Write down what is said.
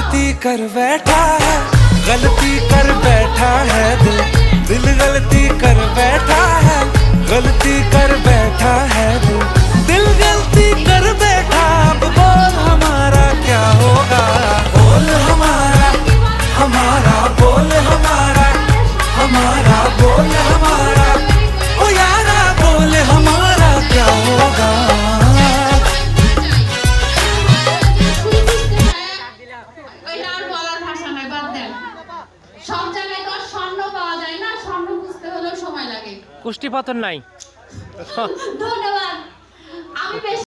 गलती कर बैठा है, गलती कर बैठा है दिल, दिल गलती कर बैठा है, गलती कर बैठा है दिल, दिल गलती कर बैठा। अब बोल हमारा क्या होगा, बोल हमारा, हमारा बोल हमारा, हमारा बोल हमारा, ओ यारा बोल हमारा क्या होगा। সব জায়গায় তো স্বর্ণ পাওয়া যায় না, স্বর্ণ খুঁজতে হলেও সময় লাগে। কুষ্টি পাথর নাই। ধন্যবাদ। আমি বেশ